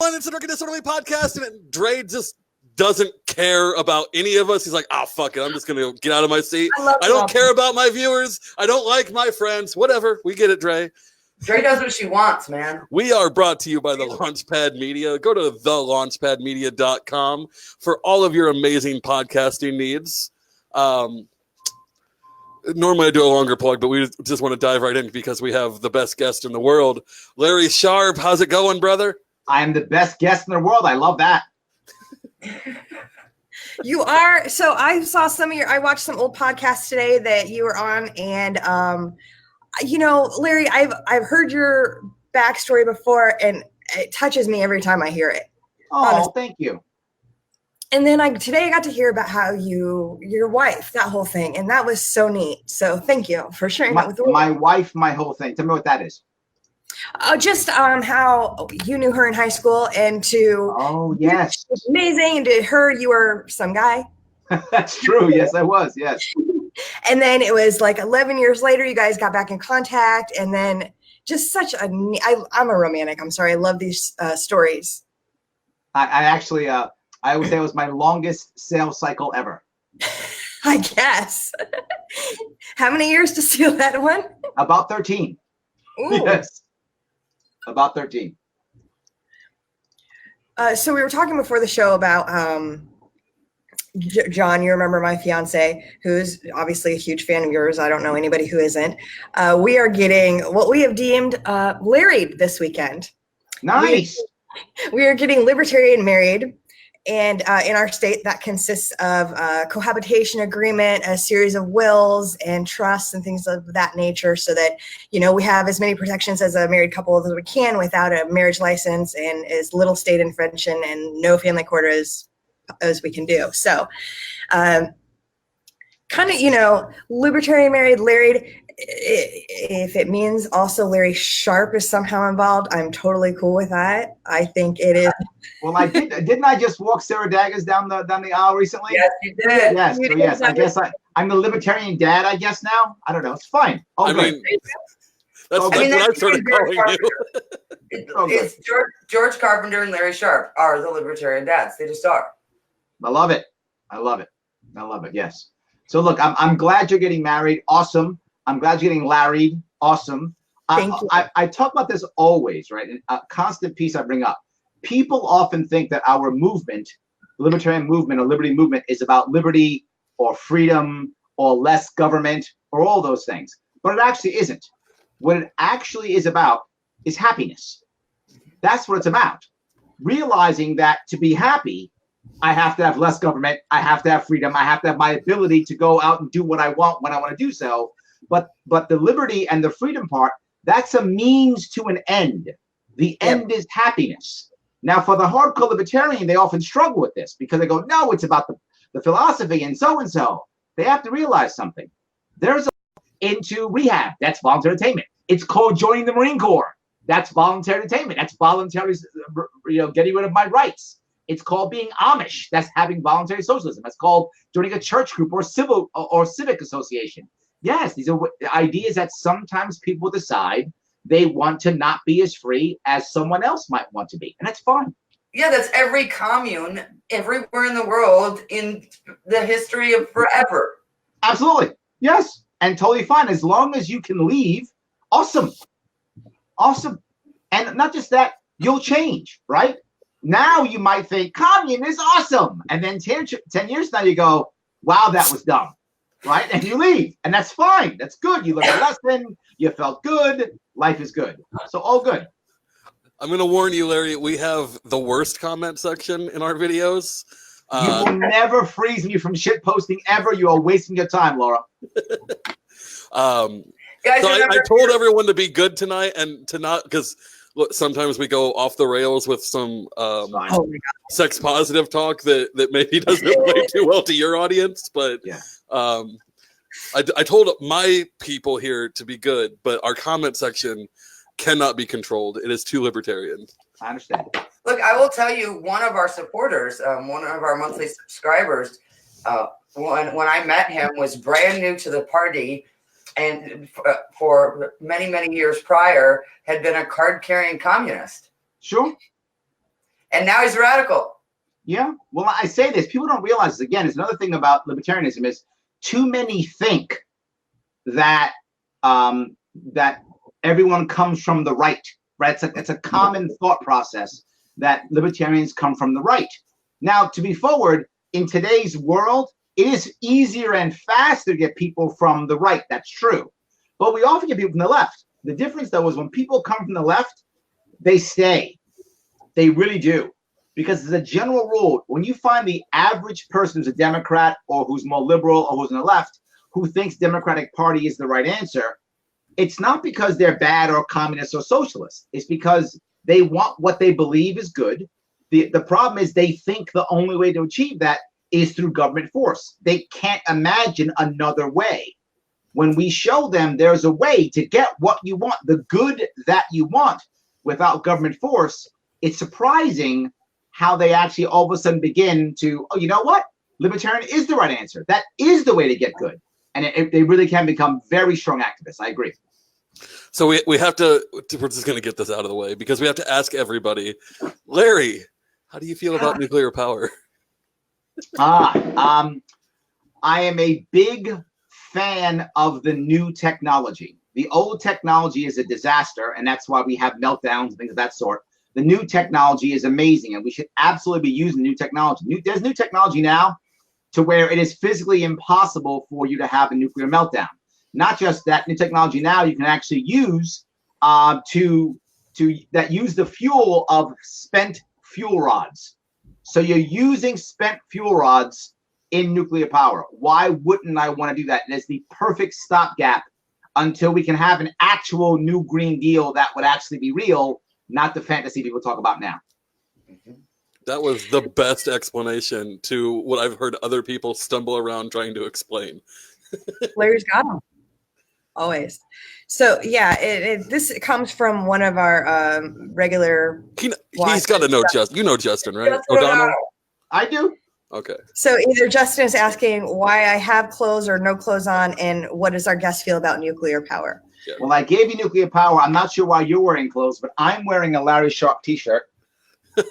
everyone. It's the Drunken Disorderly podcast, and Dre just doesn't care about any of us. He's like, fuck it. I'm just going to get out of my seat. I don't care about my viewers. I don't like my friends. Whatever. We get it, Dre. Dre does what she wants, man. We are brought to you by the Launchpad Media. Go to thelaunchpadmedia.com for all of your amazing podcasting needs. Normally I do a longer plug, but we just want to dive right in because we have the best guest in the world. Larry Sharpe, how's it going, brother? I am the best guest in the world. I love that. You are. So I saw I watched some old podcasts today that you were on, and Larry, I've heard your backstory before, and it touches me every time I hear it. Oh, honestly. Thank you. And then today I got to hear about how your wife, that whole thing, and that was so neat. So thank you for sharing that with the world. My wife, my whole thing. Tell me what that is. Just how you knew her in high school, and oh yes, amazing. And to her, you were some guy. That's true. Yes, I was. Yes. And then it was like 11 years later, you guys got back in contact, and then just such a. I'm a romantic. I'm sorry. I love these stories. I actually. I would say it was my longest sales cycle ever. I guess. How many years to seal that one? About 13. Ooh. Yes. About 13. So we were talking before the show about John, you remember my fiance, who's obviously a huge fan of yours. I don't know anybody who isn't. We are getting what we have deemed married this weekend. Nice. We are getting libertarian married. And in our state, that consists of a cohabitation agreement, a series of wills and trusts and things of that nature, so that, we have as many protections as a married couple as we can without a marriage license, and as little state intervention and no family court as we can do. So libertarian married. If it means also Larry Sharpe is somehow involved, I'm totally cool with that. I think it is. Well, I did. Didn't I just walk Sarah Daggers down the aisle recently? Yes, you did. Yes, so yes. I guess I'm the libertarian dad. I guess now. I don't know. It's fine. Oh, that's what I started calling you. It's George Carpenter and Larry Sharpe are the libertarian dads. They just are. I love it. Yes. So look, I'm glad you're getting married. Awesome. I'm glad you're getting Larry. Awesome. Thank you. I talk about this always, right? And a constant piece I bring up. People often think that our movement, libertarian movement or liberty movement, is about liberty or freedom or less government or all those things. But it actually isn't. What it actually is about is happiness. That's what it's about. Realizing that to be happy, I have to have less government. I have to have freedom. I have to have my ability to go out and do what I want when I want to do so. But the liberty and the freedom part, that's a means to an end. The end is happiness. Now, for the hardcore libertarian, they often struggle with this because they go, no, it's about the philosophy and so. They have to realize something. There's into rehab. That's voluntary entertainment. It's called joining the Marine Corps. That's voluntary entertainment. That's voluntary, getting rid of my rights. It's called being Amish. That's having voluntary socialism. That's called joining a church group or civic association. Yes, these are ideas that sometimes people decide they want to not be as free as someone else might want to be. And that's fine. Yeah, that's every commune everywhere in the world in the history of forever. Absolutely. Yes. And totally fine. As long as you can leave, awesome. Awesome. And not just that, you'll change, right? Now you might think commune is awesome. And then 10 years now you go, wow, that was dumb. Right? And you leave. And that's fine. That's good. You learned a lesson. You felt good. Life is good. So all good. I'm going to warn you, Larry, we have the worst comment section in our videos. You will never freeze me from shit posting ever. You are wasting your time, Laura. Guys, so I told everyone to be good tonight and to not, because sometimes we go off the rails with some sex positive talk that maybe doesn't play too well to your audience. But yeah. I told my people here to be good, but our comment section cannot be controlled. It is too libertarian. I understand. Look, I will tell you, one of our supporters, one of our monthly subscribers, when I met him, was brand new to the party, and for many, many years prior, had been a card-carrying communist. Sure. And now he's radical. Yeah. Well, I say this. People don't realize this. Again, it's another thing about libertarianism is too many think that that everyone comes from the right. Right? It's a common thought process that libertarians come from the right. Now, to be forward, in today's world, it is easier and faster to get people from the right. That's true. But we often get people from the left. The difference, though, is when people come from the left, they stay. They really do. Because as a general rule, when you find the average person who's a Democrat or who's more liberal or who's on the left, who thinks Democratic Party is the right answer, it's not because they're bad or communist or socialist. It's because they want what they believe is good. The problem is they think the only way to achieve that is through government force. They can't imagine another way. When we show them there's a way to get what you want, the good that you want, without government force, it's surprising how they actually all of a sudden begin to, oh, you know what? Libertarian is the right answer. That is the way to get good. And they really can become very strong activists. I agree. So we have to, we're just going to get this out of the way because we have to ask everybody, Larry, how do you feel about nuclear power? I am a big fan of the new technology. The old technology is a disaster, and that's why we have meltdowns and things of that sort. The new technology is amazing, and we should absolutely be using new technology. There's new technology now to where it is physically impossible for you to have a nuclear meltdown. Not just that, new technology now you can actually use that use the fuel of spent fuel rods. So you're using spent fuel rods in nuclear power. Why wouldn't I want to do that? And it's the perfect stopgap until we can have an actual new Green Deal that would actually be real, not the fantasy people talk about now. That was the best explanation to what I've heard other people stumble around trying to explain. Larry's got them. Always. So yeah, this comes from one of our regular. He's got to know Justin. You know Justin, right? O'Donnell? I do. Okay. So either Justin is asking why I have clothes or no clothes on, and what does our guest feel about nuclear power? Yeah. Well, I gave you nuclear power. I'm not sure why you're wearing clothes, but I'm wearing a Larry Sharpe t-shirt. In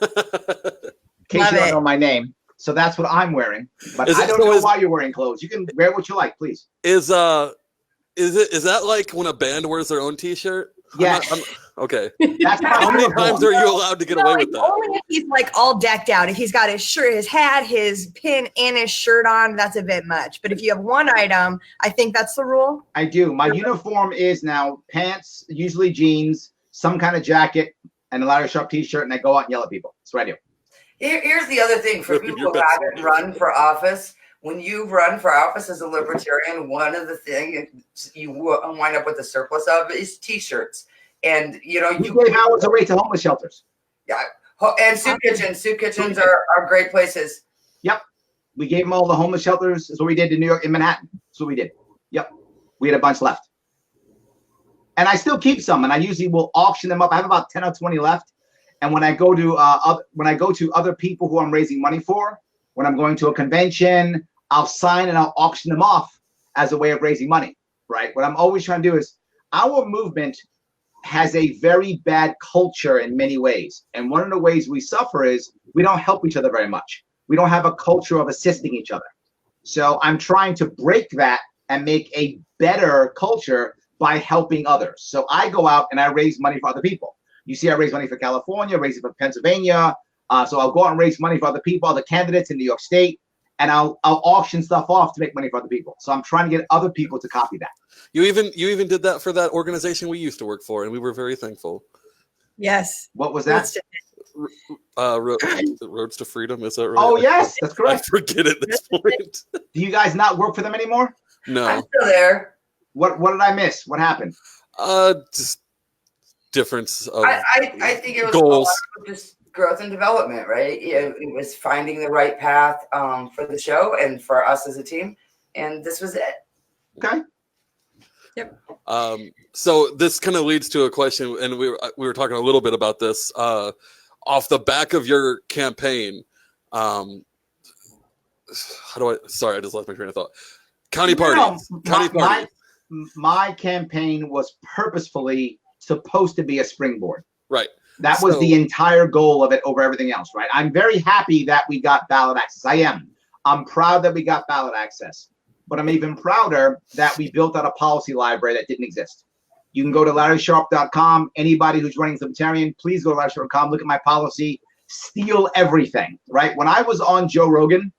case you don't know my name. So that's what I'm wearing. But I don't know why you're wearing clothes. You can wear what you like, please. Is that like when a band wears their own t-shirt? Yes. Okay. That's how many times are you allowed to get away with that? Only if he's like all decked out. If he's got his shirt, his hat, his pin, and his shirt on, that's a bit much. But if you have one item, I think that's the rule. I do. My uniform is now pants, usually jeans, some kind of jacket, and a Larry Sharpe t-shirt, and I go out and yell at people. That's what I do. Here's the other thing for people who haven't run for office. When you run for office as a libertarian, one of the things you wind up with a surplus of is t-shirts. And, you gave hours away to homeless shelters. Yeah. And soup kitchens. Soup kitchens are great places. Yep. We gave them all the homeless shelters. That's what we did in New York, in Manhattan. That's what we did. Yep. We had a bunch left. And I still keep some, and I usually will auction them up. I have about 10 or 20 left. And when I go to other people who I'm raising money for, when I'm going to a convention, I'll sign and I'll auction them off as a way of raising money, right? What I'm always trying to do is, our movement has a very bad culture in many ways. And one of the ways we suffer is we don't help each other very much. We don't have a culture of assisting each other. So I'm trying to break that and make a better culture by helping others. So I go out and I raise money for other people. You see, I raise money for California, raise it for Pennsylvania. So I'll go out and raise money for other people, other candidates in New York State, and I'll auction stuff off to make money for other people. So I'm trying to get other people to copy that. You even did that for that organization we used to work for, and we were very thankful. Yes. What was that? Roads to Freedom, is that right? Oh yes, that's correct. I forget at this point. Do you guys not work for them anymore? No. I'm still there. What did I miss? What happened? Just difference of I think it was goals. Just growth and development, right? It was finding the right path for the show and for us as a team, and this was it. Okay. Yep. So this kind of leads to a question, and we were talking a little bit about this off the back of your campaign. Sorry, I just lost my train of thought. County parties. My campaign was purposefully supposed to be a springboard. Right. That was the entire goal of it over everything else, right? I'm very happy that we got ballot access. I am. I'm proud that we got ballot access. But I'm even prouder that we built out a policy library that didn't exist. You can go to LarrySharpe.com. Anybody who's running Libertarian, please go to LarrySharpe.com. Look at my policy. Steal everything, right? When I was on Joe Rogan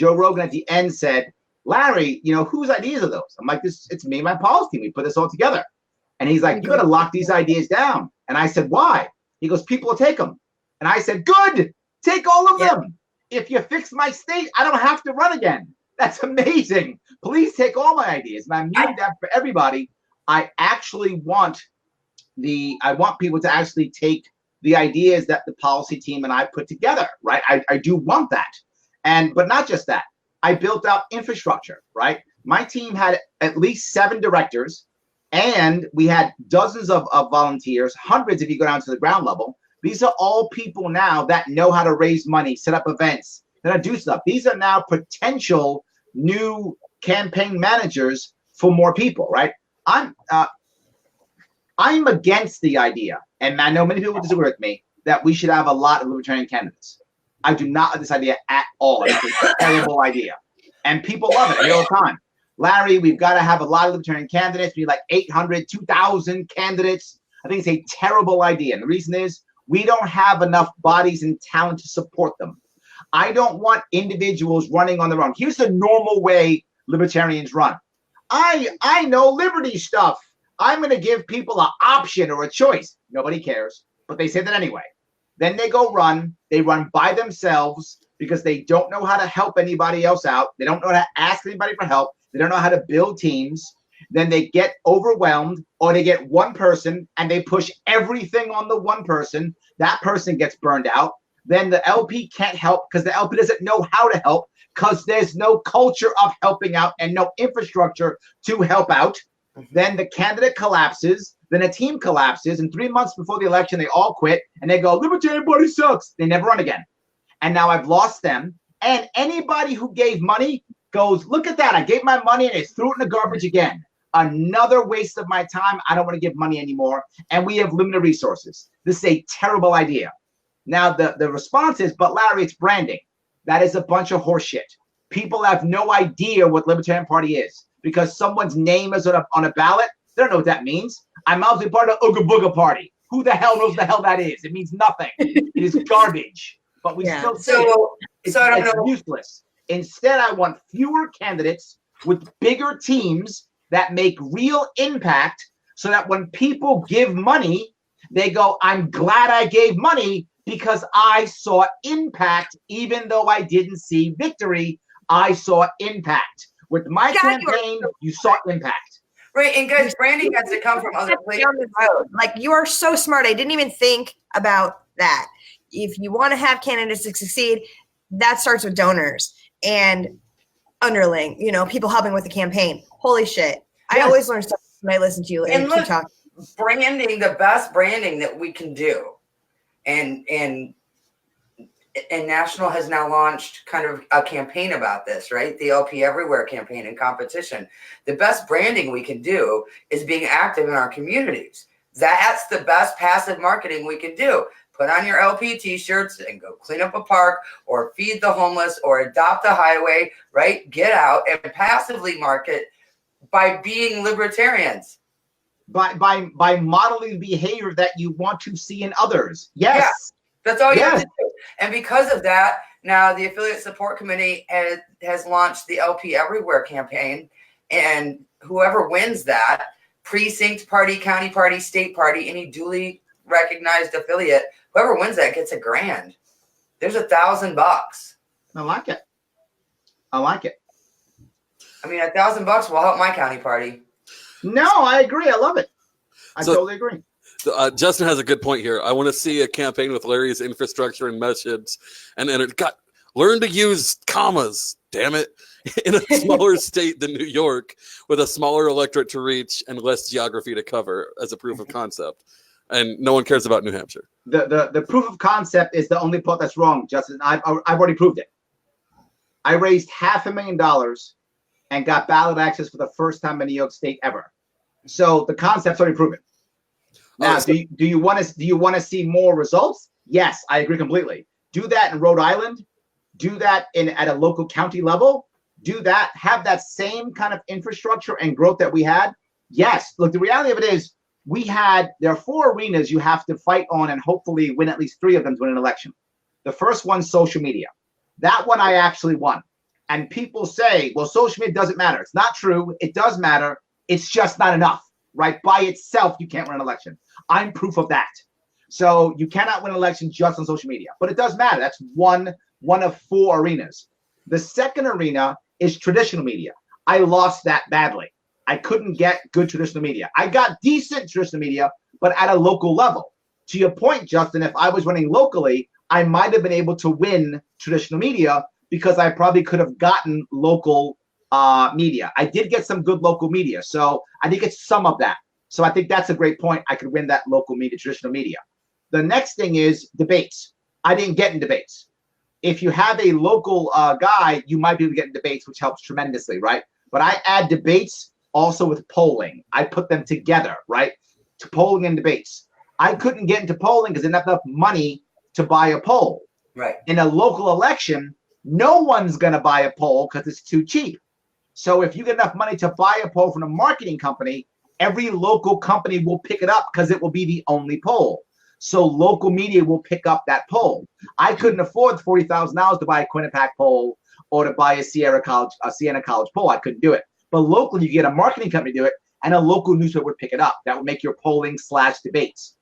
at the end said, Larry, whose ideas are those? I'm like, it's me and my policy team. We put this all together. And he's like, you got to lock these ideas down. And I said, why? He goes, people will take them. And I said, good. Take all of them. If you fix my state, I don't have to run again. That's amazing. Please take all my ideas. And I mean that for everybody. I actually want people to actually take the ideas that the policy team and I put together, right? I do want that. But not just that. I built out infrastructure, right? My team had at least 7 directors, and we had dozens of volunteers, hundreds if you go down to the ground level. These are all people now that know how to raise money, set up events, how to do stuff. These are now potential new campaign managers for more people, right? I'm against the idea, and I know many people disagree with me, that we should have a lot of libertarian candidates. I do not like this idea at all. It's a terrible idea. And people love it all the time. Larry, we've got to have a lot of libertarian candidates. We need like 800, 2,000 candidates. I think it's a terrible idea. And the reason is we don't have enough bodies and talent to support them. I don't want individuals running on their own. Here's the normal way libertarians run. I know liberty stuff. I'm going to give people an option or a choice. Nobody cares, but they say that anyway. Then they go run. They run by themselves because they don't know how to help anybody else out. They don't know how to ask anybody for help. They don't know how to build teams. Then they get overwhelmed, or they get one person and they push everything on the one person. That person gets burned out. Then the LP can't help because the LP doesn't know how to help because there's no culture of helping out and no infrastructure to help out. Then the candidate collapses. Then a team collapses. And 3 months before the election, they all quit and they go, Libertarian Party sucks. They never run again. And now I've lost them. And anybody who gave money goes, look at that. I gave my money and they threw it in the garbage again. Another waste of my time. I don't want to give money anymore. And we have limited resources. This is a terrible idea. Now, the response is, but Larry, it's branding. That is a bunch of horseshit. People have no idea what Libertarian Party is because someone's name is on a ballot. They don't know what that means. I'm obviously part of the Ooga Booga Party. Who the hell knows the hell that is? It means nothing. It is garbage. But we still say it's useless. Instead, I want fewer candidates with bigger teams that make real impact so that when people give money, they go, I'm glad I gave money because I saw impact, even though I didn't see victory. I saw impact. With my campaign, you saw impact. Right, and guys, branding has to come from other places. Like, you are so smart. I didn't even think about that. If you want to have candidates to succeed, that starts with donors and underling, people helping with the campaign. Holy shit. Yes. I always learn stuff when I listen to you and keep talking. Branding, the best branding that we can do. And National has now launched kind of a campaign about this, right? The LP Everywhere campaign and competition. The best branding we can do is being active in our communities. That's the best passive marketing we can do. Put on your LP t-shirts and go clean up a park or feed the homeless or adopt a highway, right? Get out and passively market by being libertarians. By modeling behavior that you want to see in others. Yes. Yeah, that's all you have to do. And because of that, now the Affiliate Support Committee has launched the LP Everywhere campaign. And whoever wins that, precinct party, county party, state party, any duly recognized affiliate, whoever wins that gets $1,000. There's $1,000. I like it. I mean, $1,000 will help my county party. No, I agree. I love it. I totally agree. Justin has a good point here. I want to see a campaign with Larry's infrastructure and message, and learn to use commas. Damn it, in a smaller state than New York, with a smaller electorate to reach and less geography to cover as a proof of concept. And no one cares about New Hampshire. The proof of concept is the only part that's wrong, Justin. I've already proved it. I raised $500,000 and got ballot access for the first time in New York State ever. So the concept's already proven. Now, do you want to see more results? Yes, I agree completely. Do that in Rhode Island. Do that at a local county level. Do that. Have that same kind of infrastructure and growth that we had. Yes. Look, the reality of it is there are 4 arenas you have to fight on and hopefully win at least 3 of them to win an election. The first one's social media. That one I actually won. And people say, well, social media doesn't matter. It's not true. It does matter. It's just not enough, right? By itself, you can't win an election. I'm proof of that. So you cannot win an election just on social media, but it does matter. That's one of 4 arenas. The second arena is traditional media. I lost that badly. I couldn't get good traditional media. I got decent traditional media, but at a local level. To your point, Justin, if I was running locally, I might have been able to win traditional media because I probably could have gotten local media. I did get some good local media, so I did get some of that. So I think that's a great point. I could win that local media, traditional media. The next thing is debates. I didn't get in debates. If you have a local guy, you might be able to get in debates, which helps tremendously, right? But I add debates also with polling. I put them together, right? To polling and debates. I couldn't get into polling because I didn't have enough money to buy a poll. Right. In a local election, no one's going to buy a poll because it's too cheap. So if you get enough money to buy a poll from a marketing company, every local company will pick it up because it will be the only poll. So local media will pick up that poll. I couldn't afford $40,000 to buy a Quinnipiac poll or to buy a Siena College poll. I couldn't do it. But locally, you get a marketing company to do it, and a local newspaper would pick it up. That would make your polling / debates,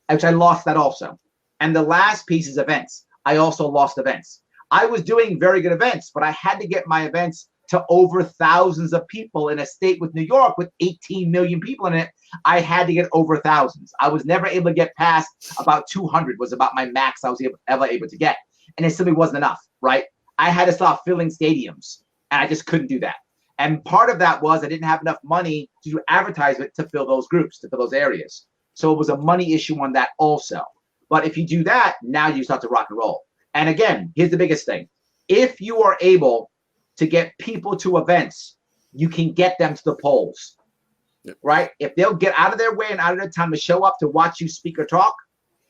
which I lost that also. And the last piece is events. I also lost events. I was doing very good events, but I had to get my events to over thousands of people in a state with New York with 18 million people in it. I had to get over thousands. I was never able to get past about 200 was about my max I was ever able to get. And it simply wasn't enough, right? I had to start filling stadiums, and I just couldn't do that. And part of that was I didn't have enough money to do advertisement to fill those groups, to fill those areas. So it was a money issue on that also. But if you do that, now you start to rock and roll. And again, here's the biggest thing. If you are able to get people to events, you can get them to the polls, right? If they'll get out of their way and out of their time to show up to watch you speak or talk,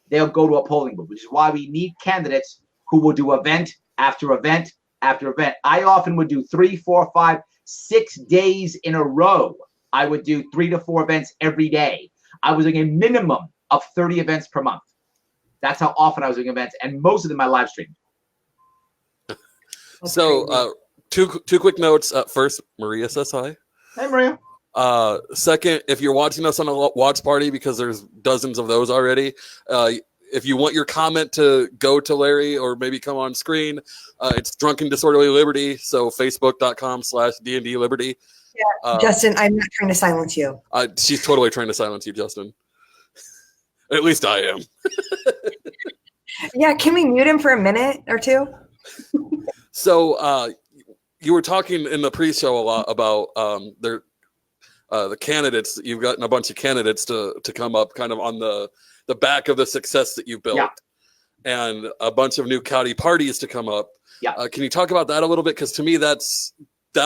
they'll go to a polling booth, which is why we need candidates who will do event after event after event. I often would do 3, 4, 5, 6 days in a row. I would do 3 to 4 events every day. I was doing a minimum of 30 events per month. That's how often I was doing events, and most of them I live streamed. So, two quick notes. First, Maria says hi. Hey, Maria. Second, if you're watching us on a watch party, because there's dozens of those already, if you want your comment to go to Larry or maybe come on screen, it's Drunken Disorderly Liberty. So facebook.com/DND Liberty. Yeah, Justin, I'm not trying to silence you. She's totally trying to silence you, Justin. At least I am. Yeah, can we mute him for a minute or two? So you were talking in the pre-show a lot about the candidates. You've gotten a bunch of candidates to come up kind of on the back of the success that you built, and a bunch of new county parties to come up. Yeah. Can you talk about that a little bit? Because to me, that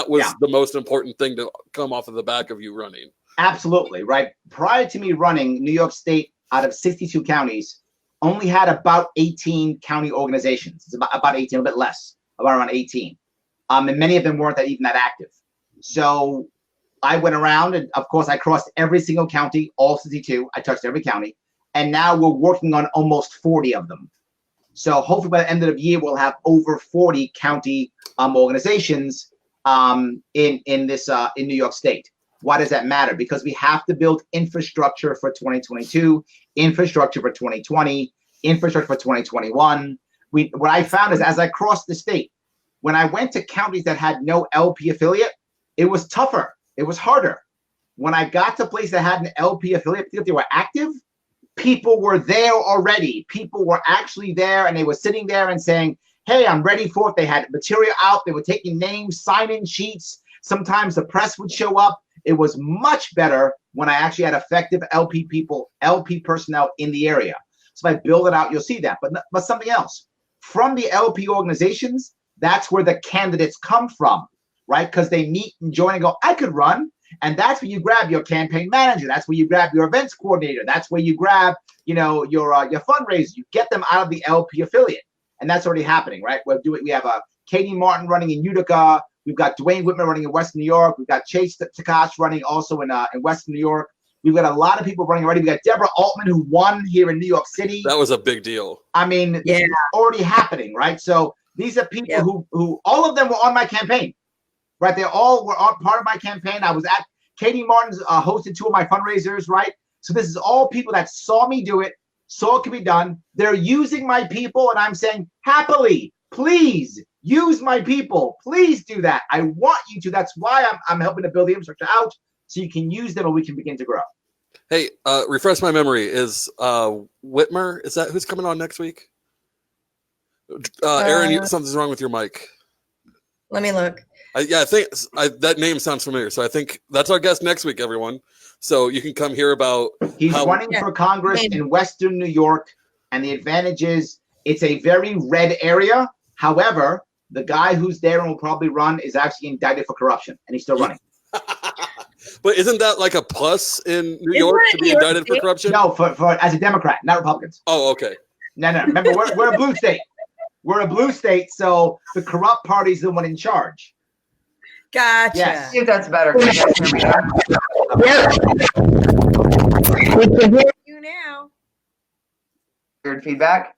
was the most important thing to come off of the back of you running. Absolutely, right. Prior to me running, New York State, out of 62 counties, only had about 18 county organizations. It's about 18, a bit less, about around 18. And many of them weren't even that active. So I went around, and of course I crossed every single county, all 62. I touched every county. And now we're working on almost 40 of them. So hopefully by the end of the year, we'll have over 40 county organizations in New York State. Why does that matter? Because we have to build infrastructure for 2022, infrastructure for 2020, infrastructure for 2021. What I found is as I crossed the state, when I went to counties that had no LP affiliate, it was tougher. It was harder. When I got to places that had an LP affiliate, if they were active, people were there already. People were actually there, and they were sitting there and saying, hey, I'm ready for it. They had material out. They were taking names, sign-in sheets. Sometimes the press would show up. It was much better when I actually had effective LP personnel in the area. So if I build it out, you'll see that. But something else. From the LP organizations, that's where the candidates come from, right? Because they meet and join and go, I could run. And that's where you grab your campaign manager. That's where you grab your events coordinator. That's where you grab, your fundraiser. You get them out of the LP affiliate. And that's already happening, right? We have Katie Martin running in Utica. We've got Dwayne Whitman running in Western New York. We've got Chase Takash running also in Western New York. We've got a lot of people running already. We got Deborah Altman, who won here in New York City. That was a big deal. I mean, it's already happening, right? So these are people who all of them were on my campaign, right? They all were part of my campaign. I was at Katie Martin's hosted 2 of my fundraisers, right? So this is all people that saw me do it, saw it could be done. They're using my people, and I'm saying happily, please use my people. Please do that. I want you to. That's why I'm helping to build the infrastructure out, so you can use them and we can begin to grow. Hey, refresh my memory. Is Whitmer, is that who's coming on next week? Erin, something's wrong with your mic. Let me look. I think that name sounds familiar. So I think that's our guest next week, everyone. So you can come hear about. He's running for Congress in Western New York. And the advantage is it's a very red area. However, the guy who's there and will probably run is actually indicted for corruption. And he's still running. But isn't that like a plus in New York to be indicted for corruption? No, for as a Democrat, not Republicans. Oh, okay. No. Remember, we're a blue state. We're a blue state, so the corrupt party is the one in charge. Gotcha. Yes. I think that's better. Can you guys hear me now? We can hear you now. Weird feedback?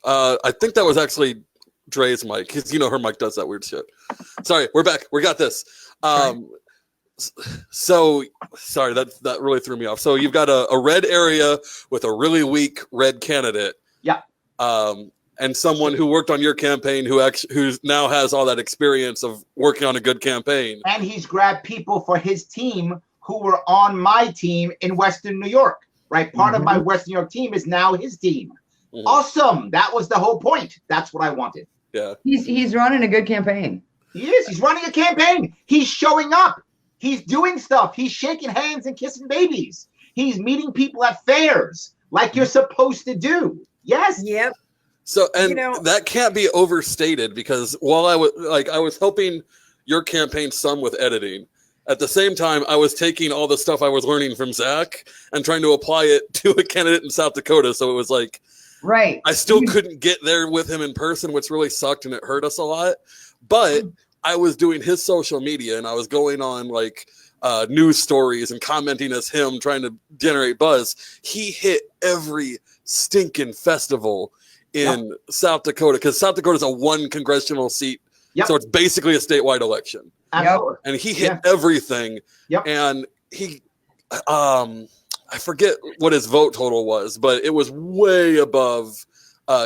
I think that was actually Dre's mic, because her mic does that weird shit. Sorry, we're back. We got this. So sorry, that really threw me off. So you've got a red area with a really weak red candidate. Yeah. And someone who worked on your campaign who now has all that experience of working on a good campaign. And he's grabbed people for his team who were on my team in Western New York, right? Part of my Western New York team is now his team. Mm-hmm. Awesome. That was the whole point. That's what I wanted. Yeah. He's running a good campaign. He is. He's running a campaign. He's showing up. He's doing stuff. He's shaking hands and kissing babies. He's meeting people at fairs like you're supposed to do. Yes. Yep. So, and that can't be overstated, because while I was helping your campaign some with editing, at the same time, I was taking all the stuff I was learning from Zach and trying to apply it to a candidate in South Dakota. So it was like, right. I still couldn't get there with him in person, which really sucked and it hurt us a lot. But I was doing his social media and I was going on news stories and commenting as him, trying to generate buzz. He hit every stinking festival in South Dakota, because South Dakota is a 1 congressional seat. Yep. So it's basically a statewide election. Absolutely. And he hit everything. Yep. And he, I forget what his vote total was, but it was way above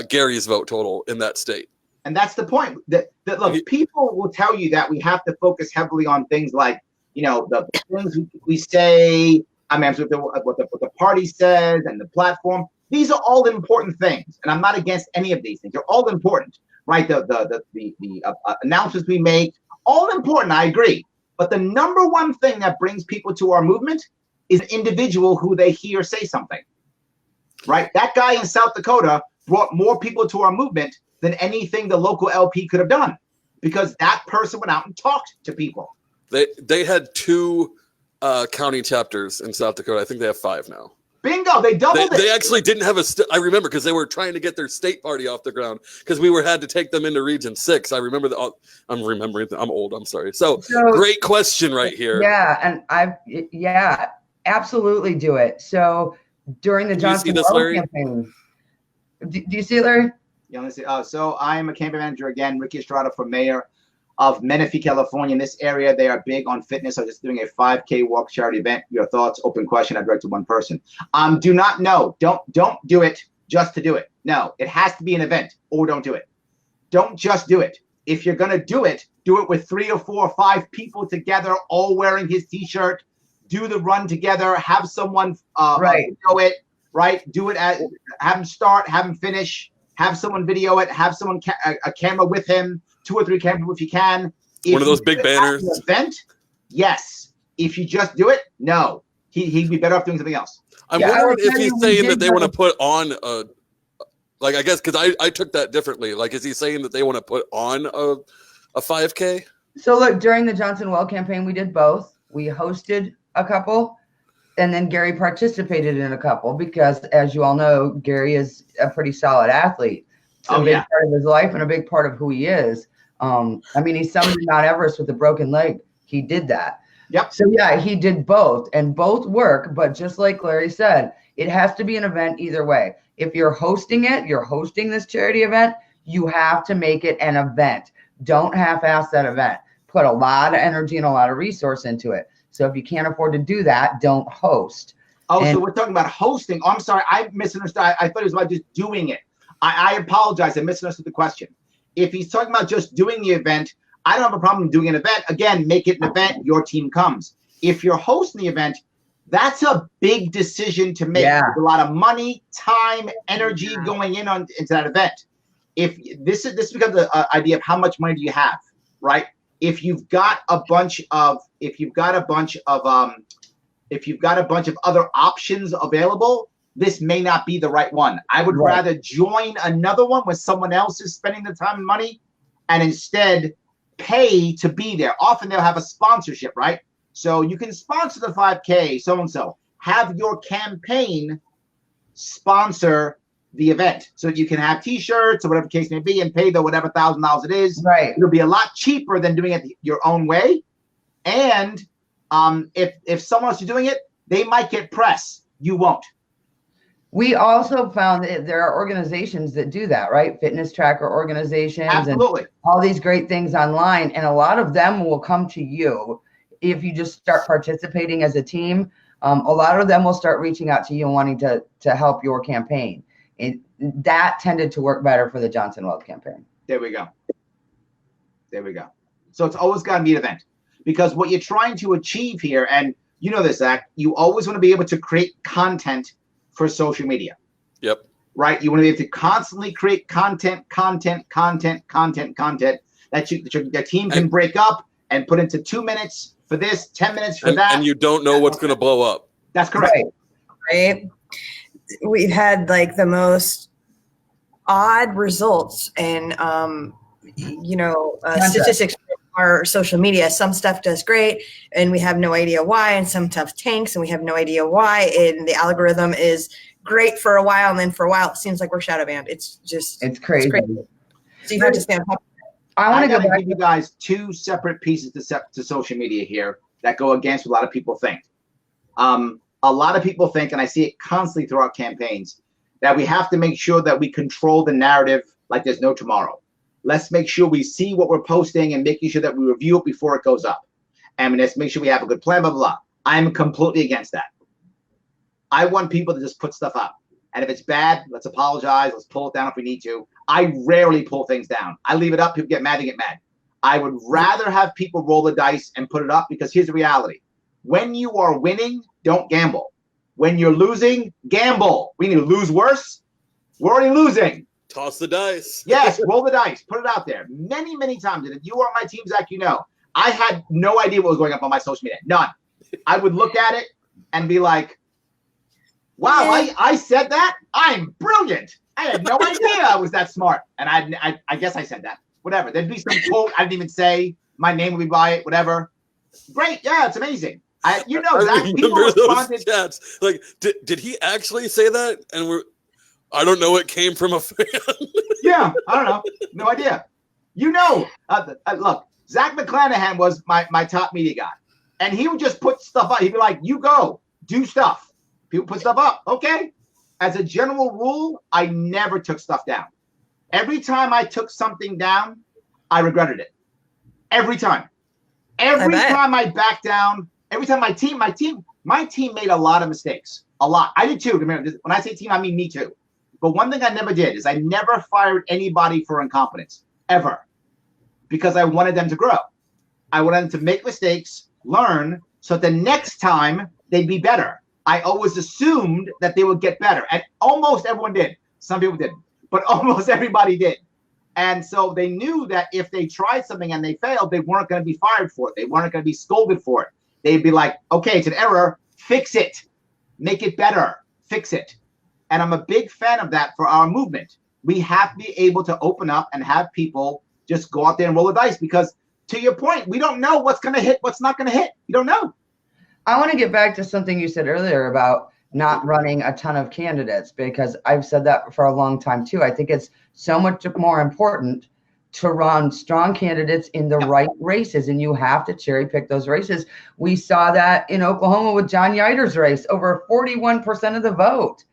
Gary's vote total in that state. And that's the point. That look, people will tell you that we have to focus heavily on things like, the things we say. I mean, what the party says and the platform. These are all important things, and I'm not against any of these things. They're all important, right? The announcements we make, all important. I agree. But the number one thing that brings people to our movement is an individual who they hear say something, right? That guy in South Dakota brought more people to our movement than anything the local LP could have done, because that person went out and talked to people. They had 2 county chapters in South Dakota. I think they have 5 now. Bingo! They doubled it. They actually didn't have I remember, because they were trying to get their state party off the ground, because we had to take them into Region 6. I remember that. I'm remembering. I'm old. I'm sorry. So great question right here. Yeah, and absolutely do it. So during the Johnson campaign, do you see it, Larry? Yeah, let's see. So I am a campaign manager again, Ricky Estrada for mayor of Menifee, California. In this area, they are big on fitness. I'm just doing a 5K walk charity event. Your thoughts? Open question. I direct to one person. Do not know. Don't do it just to do it. No, it has to be an event, or don't do it. Don't just do it. If you're gonna do it with 3 or 4 or 5 people together, all wearing his T-shirt. Do the run together. Have someone video it. Right. Do it. Have him start. Have him finish. Have someone video it. Have someone a camera with him. 2 or 3 cameras if you can. One of those big banners. Event, yes. If you just do it, no. He'd be better off doing something else. I'm wondering if he's saying that they want to put on I guess, because I took that differently. Is he saying that they want to put on a 5K? So look, during the Johnson Well campaign, we did both. We hosted a couple, and then Gary participated in a couple because, as you all know, Gary is a pretty solid athlete. It's a big part of his life and a big part of who he is. I mean, he summited Mount Everest with a broken leg. He did that. Yep. So yeah, he did both, and both work. But just like Larry said, it has to be an event either way. If you're hosting this charity event, you have to make it an event. Don't half-ass that event. Put a lot of energy and a lot of resource into it. So if you can't afford to do that, don't host. So we're talking about hosting. Oh, I'm sorry, I misunderstood. I thought it was about just doing it. I apologize. I misunderstood the question. If he's talking about just doing the event, I don't have a problem doing an event. Again, make it an event. Your team comes. If you're hosting the event, that's a big decision to make. Yeah. There's a lot of money, time, energy going into that event. If this becomes an idea of how much money do you have, right? If you've got a bunch of other options available, this may not be the right one. I would rather join another one where someone else is spending the time and money and instead pay to be there. Often they'll have a sponsorship, right? So you can sponsor the 5K, so-and-so. Have your campaign sponsor the event so that you can have t-shirts or whatever the case may be and pay the whatever $1,000 it is. Right. It'll be a lot cheaper than doing it your own way. And if someone else is doing it, they might get press. You won't. We also found that there are organizations that do that, right? Fitness tracker organizations. Absolutely. And all these great things online. And a lot of them will come to you if you just start participating as a team. A lot of them will start reaching out to you and wanting to help your campaign. And that tended to work better for the Johnson Weld campaign. There we go. So it's always got to be an event, because what you're trying to achieve here, and you know this, Zach, you always want to be able to create content for social media. Yep. Right? You want to be able to constantly create content that your team can break up and put into 2 minutes for this, 10 minutes for that. And you don't know what's going to blow up. That's correct. Right. We've had like the most odd results in, statistics from our social media. Some stuff does great and we have no idea why, and some stuff tanks and we have no idea why. And the algorithm is great for a while, and then for a while it seems like we're shadow banned. It's crazy. So you have to stand up. I want to give you guys two separate pieces to social media here that go against what a lot of people think. A lot of people think, and I see it constantly throughout campaigns, that we have to make sure that we control the narrative like there's no tomorrow. Let's make sure we see what we're posting and making sure that we review it before it goes up. And let's make sure we have a good plan, blah, blah, blah. I'm completely against that. I want people to just put stuff up. And if it's bad, let's apologize. Let's pull it down if we need to. I rarely pull things down. I leave it up. People get mad, they get mad. I would rather have people roll the dice and put it up, because here's the reality. When you are winning, don't gamble. When you're losing, gamble. We need to lose worse. We're already losing. Toss the dice. Yes, roll the dice. Put it out there. Many, many times. And if you are on my team, Zach, you know, I had no idea what was going up on my social media. None. I would look at it and be like, wow, I said that? I'm brilliant. I had no idea I was that smart. And I guess I said that. Whatever. There'd be some quote I didn't even say. My name would be by it. Whatever. Great. Yeah, it's amazing. Zach, people responded. Chats. Like, did he actually say that? And I don't know. It came from a fan. Yeah, I don't know. No idea. Look, Zach McClanahan was my top media guy. And he would just put stuff up. He'd be like, you go, do stuff. People put stuff up. Okay. As a general rule, I never took stuff down. Every time I took something down, I regretted it. Every time. Every time I backed down, every time my team made a lot of mistakes. A lot. I did too. When I say team, I mean me too. But one thing I never did is I never fired anybody for incompetence. Ever. Because I wanted them to grow. I wanted them to make mistakes, learn, so the next time they'd be better. I always assumed that they would get better. And almost everyone did. Some people didn't. But almost everybody did. And so they knew that if they tried something and they failed, they weren't going to be fired for it. They weren't going to be scolded for it. They'd be like, okay, it's an error. Fix it. Make it better. Fix it. And I'm a big fan of that for our movement. We have to be able to open up and have people just go out there and roll the dice, because to your point, we don't know what's going to hit, what's not going to hit. You don't know. I want to get back to something you said earlier about not running a ton of candidates, because I've said that for a long time too. I think it's so much more important to run strong candidates in the right races, and you have to cherry pick those races. We saw that in Oklahoma with John Yider's race, over 41% of the vote,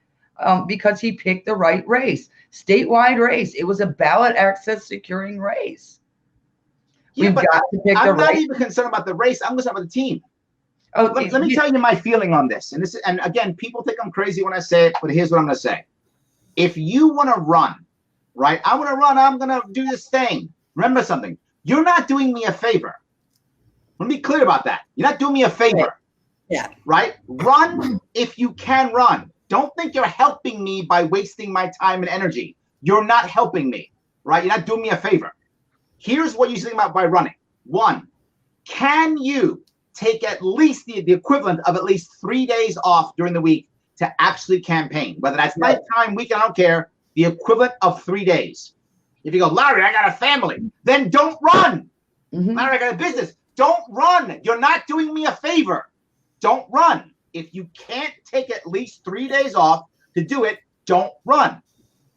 because he picked the right race. Statewide race. It was a ballot access securing race. Yeah, We've got to pick the right. I'm not even concerned about the race. I'm concerned about the team. Oh, let me tell you my feeling on this. And again, people think I'm crazy when I say it, but here's what I'm going to say. If you want to run, right? I want to run. I'm going to do this thing. Remember something. You're not doing me a favor. Let me be clear about that. You're not doing me a favor. Yeah. Right? Run if you can run. Don't think you're helping me by wasting my time and energy. You're not helping me, right? You're not doing me a favor. Here's what you think about by running. 1, can you take at least the equivalent of at least 3 days off during the week to actually campaign? Whether that's nighttime, weekend, I don't care. The equivalent of 3 days. If you go, Larry, I got a family, then don't run. Larry, I got a business. Don't run. You're not doing me a favor. Don't run. If you can't take at least 3 days off to do it, don't run.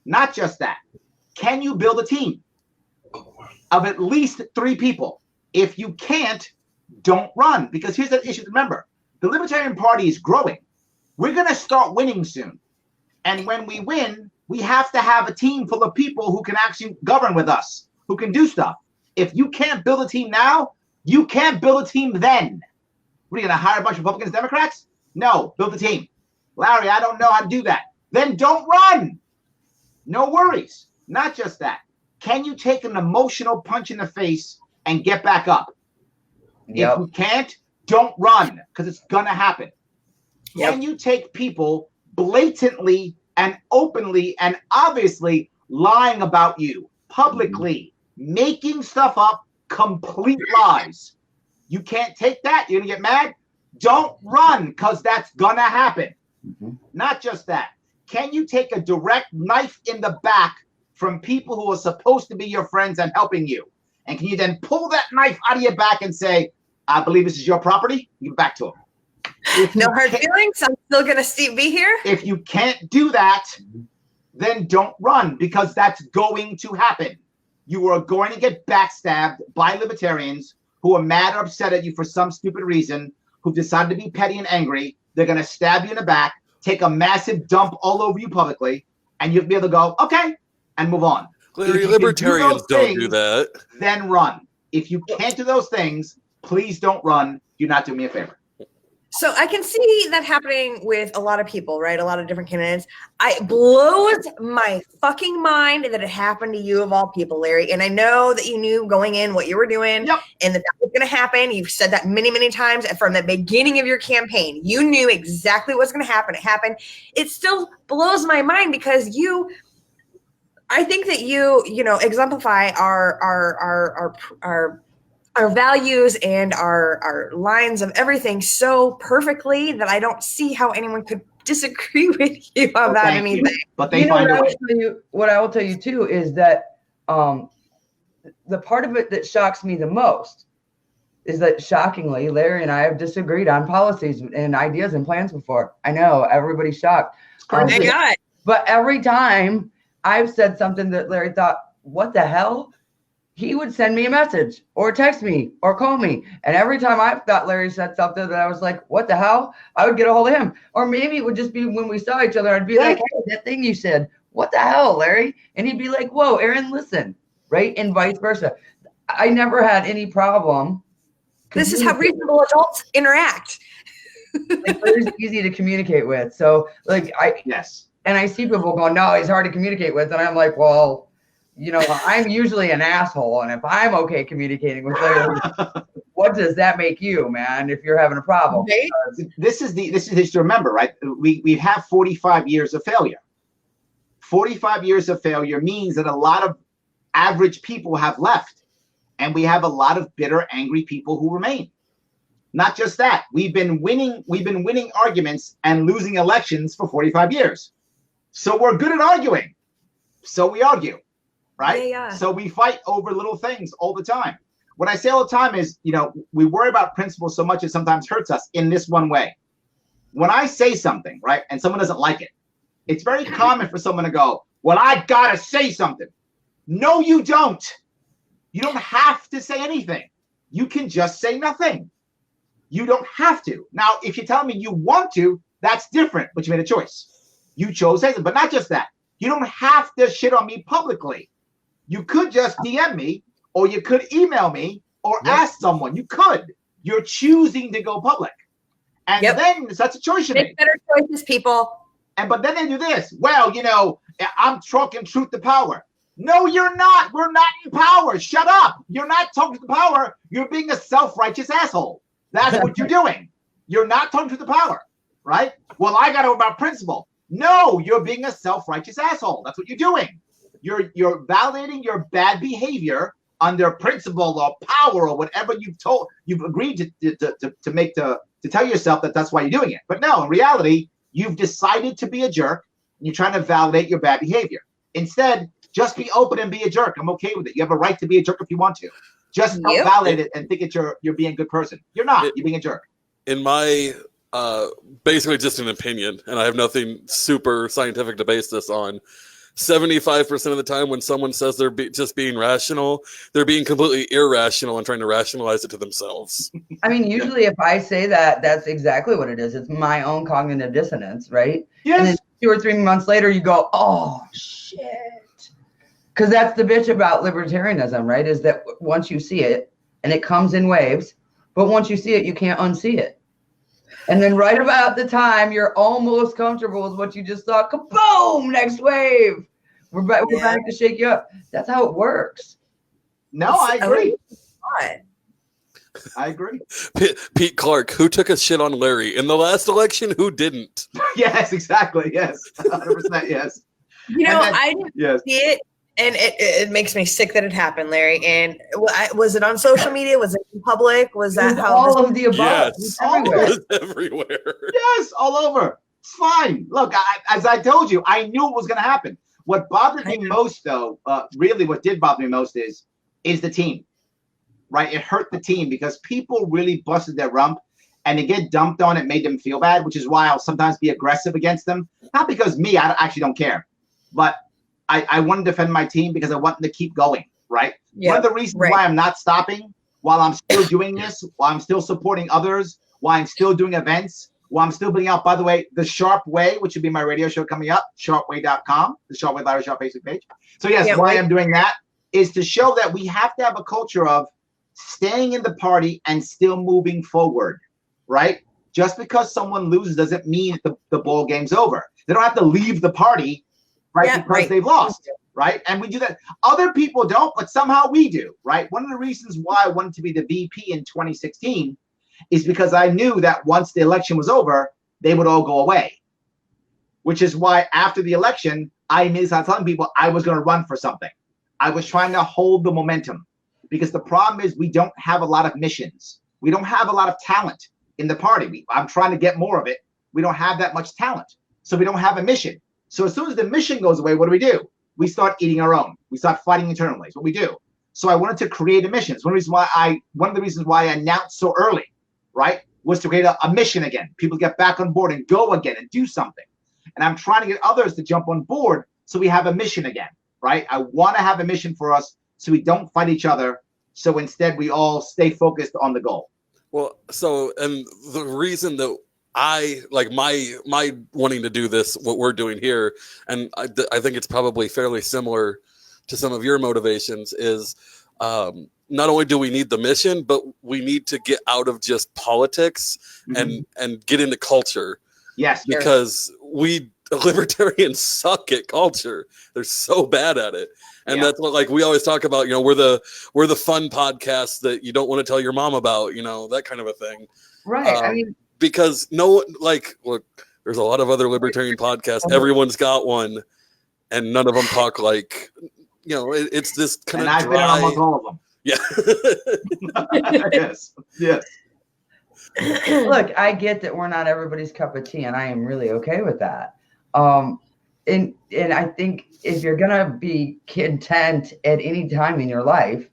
Not just that. Can you build a team of at least 3 people? If you can't, don't run. Because here's the issue to remember. The Libertarian Party is growing. We're going to start winning soon. And when we win, we have to have a team full of people who can actually govern with us, who can do stuff. If you can't build a team now, you can't build a team then. What are you going to hire a bunch of Republicans, Democrats? No, build a team. Larry, I don't know how to do that. Then don't run. No worries. Not just that. Can you take an emotional punch in the face and get back up? Yep. If you can't, don't run, because it's going to happen. Yep. Can you take people blatantly and openly and obviously lying about you publicly, making stuff up, complete lies? You can't take that. You're going to get mad. Don't run, because that's going to happen. Not just that. Can you take a direct knife in the back from people who are supposed to be your friends and helping you? And can you then pull that knife out of your back and say, I believe this is your property? Give it back to them. No hard feelings. I'm still going to be here. If you can't do that, then don't run, because that's going to happen. You are going to get backstabbed by libertarians who are mad or upset at you for some stupid reason, who decided to be petty and angry. They're going to stab you in the back, take a massive dump all over you publicly, and you'll be able to go, okay, and move on. Larry, libertarians don't do that. Then run. If you can't do those things, please don't run. You're not doing me a favor. So I can see that happening with a lot of people, right? A lot of different candidates. It blows my fucking mind that it happened to you of all people, Larry. And I know that you knew going in what you were doing and that was going to happen. You've said that many, many times from the beginning of your campaign. You knew exactly what's going to happen. It happened. It still blows my mind because I think that you exemplify our values and our lines of everything so perfectly that I don't see how anyone could disagree with you about anything. But they find a way. What I will tell you too is that the part of it that shocks me the most is that, shockingly, Larry and I have disagreed on policies and ideas and plans before. I know, everybody's shocked. But every time I've said something that Larry thought, what the hell? He would send me a message or text me or call me. And every time I thought Larry said something that I was like, what the hell? I would get a hold of him. Or maybe it would just be when we saw each other, I'd be like, hey, that thing you said, what the hell, Larry? And he'd be like, whoa, Erin, listen, right? And vice versa. I never had any problem. This is how reasonable adults interact. It's easy to communicate with. So and I see people going, no, he's hard to communicate with. And I'm like, well, I'm usually an asshole, and if I'm okay communicating with Larry, what does that make you, man? If you're having a problem, this is to remember, right? We have 45 years of failure. 45 years of failure means that a lot of average people have left, and we have a lot of bitter, angry people who remain. Not just that, we've been winning arguments and losing elections for 45 years. So we're good at arguing. So we argue. Right? Yeah. So we fight over little things all the time. what I say all the time is, we worry about principles so much it sometimes hurts us in this one way. When I say something, right, and someone doesn't like it, it's very common for someone to go, well, I gotta say something. No, you don't. You don't have to say anything. You can just say nothing. You don't have to. Now, if you're telling me you want to, that's different, but you made a choice. You chose to say something, but not just that. You don't have to shit on me publicly. You could just DM me, or you could email me, or ask someone. You could. You're choosing to go public. And then that's a choice you make. Better choices, people. But then they do this. Well, I'm talking truth to power. No, you're not. We're not in power. Shut up. You're not talking to the power. You're being a self-righteous asshole. That's what you're doing. You're not talking to the power, right? Well, I got to know about principle. No, you're being a self-righteous asshole. That's what you're doing. You're validating your bad behavior under principle or power or whatever you've agreed to tell yourself that that's why you're doing it. But no, in reality, you've decided to be a jerk. And you're trying to validate your bad behavior. Instead, just be open and be a jerk. I'm okay with it. You have a right to be a jerk if you want to. Just don't validate it and think you're being a good person. You're not. You're being a jerk. In my basically just an opinion, and I have nothing super scientific to base this on. 75% of the time when someone says they're just being rational, they're being completely irrational and trying to rationalize it to themselves. I mean, usually if I say that, that's exactly what it is. It's my own cognitive dissonance, right? Yes. And then 2 or 3 months later, you go, oh, shit. Because that's the bitch about libertarianism, right? Is that once you see it, and it comes in waves, but once you see it, you can't unsee it. And then right about the time you're almost comfortable with what you just thought, kaboom, next wave. We're back to shake you up. That's how it works. No, I agree. I agree. Pete Clark, who took a shit on Larry in the last election? Who didn't? Yes, exactly. Yes, 100%. Yes. I didn't see it, and it makes me sick that it happened, Larry. And was it on social media? Was it in public? Was that how? All of the above. Yes, everywhere. Yes, all over. It's fine. Look, as I told you, I knew it was going to happen. What bothered me most, though, really what did bother me most is the team, right? It hurt the team because people really busted their rump, and to get dumped on it made them feel bad, which is why I'll sometimes be aggressive against them. Not because I actually don't care, but I want to defend my team because I want them to keep going, right? Yep. One of the reasons why I'm not stopping while I'm still doing this, while I'm still supporting others, while I'm still doing events, while I'm still putting out, by the way, the Sharpe Way, which would be my radio show coming up, sharpeway.com, the Sharpe Way Larry Sharpe Facebook page. So yes, why I'm doing that is to show that we have to have a culture of staying in the party and still moving forward, right? Just because someone loses doesn't mean the ball game's over. They don't have to leave the party, right? Because they've lost, right? And we do that. Other people don't, but somehow we do, right? One of the reasons why I wanted to be the VP in 2016 is because I knew that once the election was over, they would all go away. Which is why after the election, I immediately started telling people I was going to run for something. I was trying to hold the momentum because the problem is we don't have a lot of missions. We don't have a lot of talent in the party. I'm trying to get more of it. We don't have that much talent. So we don't have a mission. So as soon as the mission goes away, what do? We start eating our own. We start fighting internally. It's what we do. So I wanted to create a mission. It's one of the reasons why I announced so early, right, was to create a mission again. People get back on board and go again and do something. And I'm trying to get others to jump on board so we have a mission again, right? I want to have a mission for us so we don't fight each other. So instead, we all stay focused on the goal. Well, so, and the reason that I like my wanting to do this, what we're doing here, and I think it's probably fairly similar to some of your motivations, is not only do we need the mission, but we need to get out of just politics and get into culture. Yes, because libertarians suck at culture. They're so bad at it. And that's what, like, we always talk about, we're the fun podcast that you don't want to tell your mom about, that kind of a thing. Right. I mean, because look, there's a lot of other libertarian podcasts. Everyone's got one, and none of them talk like, it's this kind of I've been on almost all of them. Yeah. Yes. Look, I get that we're not everybody's cup of tea, and I am really okay with that. And I think if you're gonna be content at any time in your life,